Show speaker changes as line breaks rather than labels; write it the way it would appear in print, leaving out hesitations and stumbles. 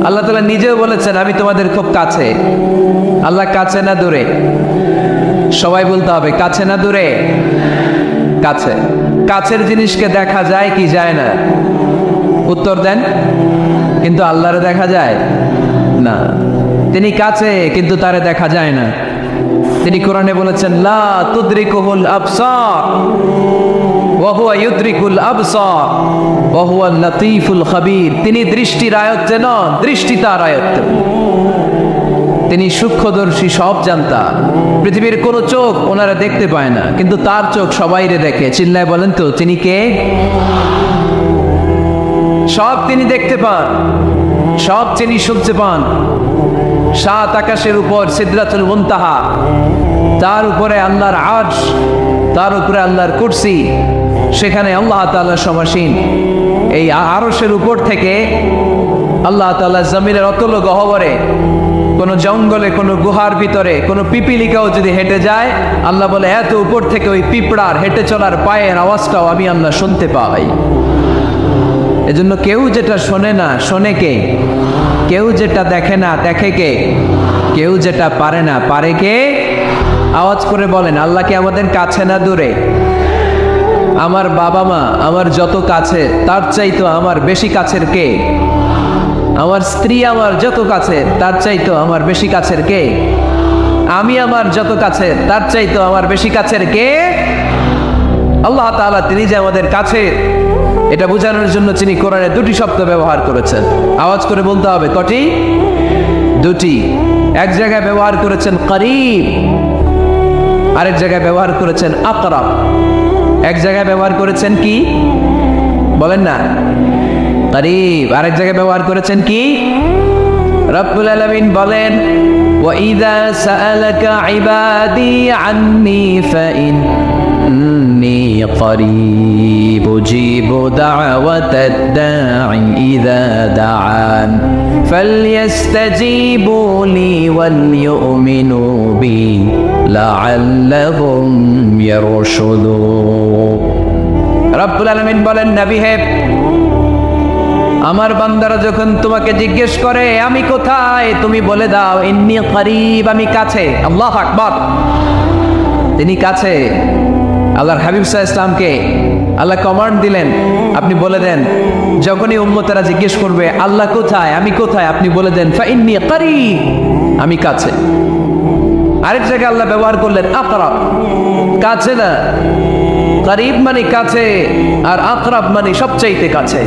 আল্লাহ তাআলা নিজেও বলেছেন আমি তোমাদের খুব কাছে। আল্লাহ কাছে না দূরে? সবাই বলতে হবে কাছে না দূরে? কাছে। কাছের জিনিসকে দেখা যায় কি যায় না? উত্তর দেন। কিন্তু আল্লাহরে দেখা যায় না। তিনি কাছে কিন্তু তারে দেখা যায় না। তিনি কোরআনে বলেছেন লা তুদরিকুহুল আবসার ওয়া হুয়া ইউদরিকুল আবসার ওয়া হুয়াল লাতীফুল খাবীর। তিনি দৃষ্টির আয়ত্তে নন, দৃষ্টি তার আয়ত্তে। তিনি সূক্ষ্মদর্শী, সব জানতা। পৃথিবীর কোনো চোখ ওনারা দেখতে পায় না, কিন্তু তার চোখ সবাইরে দেখে। চিল্লায় বলেন তো তিনি কে? সব তিনি দেখতে পান, সব তিনি শুনতে পান। সাত আকাশের উপর সিদরাতুল মুনতাহা, তার উপরে আল্লাহর আরশ, তার উপরে আল্লাহর কুরসি, সেখানে আল্লাহ তাআলা সমাসীন। এই আরশের উপর থেকে আল্লাহ তাআলা জমিনের অতল গহ্বরে, কোন জঙ্গলে, কোন গুহার ভিতরে কোন পিপিলিকাও যদি হেঁটে যায়, আল্লাহ বলে এত উপর থেকে ওই পিঁপড়ার হেঁটে চলার পায়ের আওয়াজটাও আমি আল্লাহ শুনতে পাই। এজন্য কেউ যেটা শোনে না শোনে কে? কেউ যেটা দেখে না দেখে কে? কেউ যেটা পারে না পারে কে? আওয়াজ করে বলেন আল্লাহ কি আমাদের কাছে না দূরে? আমার বাবা মা আমার যত কাছে, তার চাইতো আমার বেশি কাছের কে? আমার স্ত্রী আমার যত কাছে, তার চাইতো আমার বেশি কাছের কে? আমি আমার যত কাছে, তার চাইতো আমার বেশি কাছের কে? আল্লাহ তাআলা তিনি যে আমাদের কাছে, এটা বোঝানোর জন্য তিনি কোরআনে দুটি শব্দ ব্যবহার করেছেন। আওয়াজ করে বলতে হবে কটি? দুটি। এক জায়গায় ব্যবহার করেছেন করিব, আরেক জায়গায় ব্যবহার করেছেন আকরাব। এক জায়গায় ব্যবহার করেছেন কি বলেন না? করিব। আরেক জায়গায় ব্যবহার করেছেন কি? রব্বুল আলামিন বলেন ওয়াইযা সাআলাকা ইবাদি আন্নী ফাইন্নী করিব উজিবু দাওয়াতাদ দাঈ ইযা দাআন ফালইস্তাজিবু লি ওয়ালইউমিনু বি লাআল্লাহুম ইয়ারশুদুন। রব্বুল আলামিন বলেন নবী হে, আমার বান্দারা যখন তোমাকে জিজ্ঞেস করে আমি কোথায়, তুমি বলে দাও ইন্নী করিব, আমি কাছে। আল্লাহু আকবার। তিনি কাছে। আল্লাহর হাবিব সাল্লাল্লাহু আলাইহি ওয়াসাল্লামকে আল্লাহ কমান্ড দিলেন, আপনি বলে দেন যখনই উম্মতেরা জিজ্ঞেস করবে আল্লাহ কোথায়, আমি কোথায়, আপনি বলে দেন ফাইন্নী করিব, আমি কাছে। আরেক জায়গায় আল্লাহ ব্যবহার করলেন আকরাব, কাছে না। করিব মানে কাছে, আর আকরাব মানে সবচাইতে কাছে।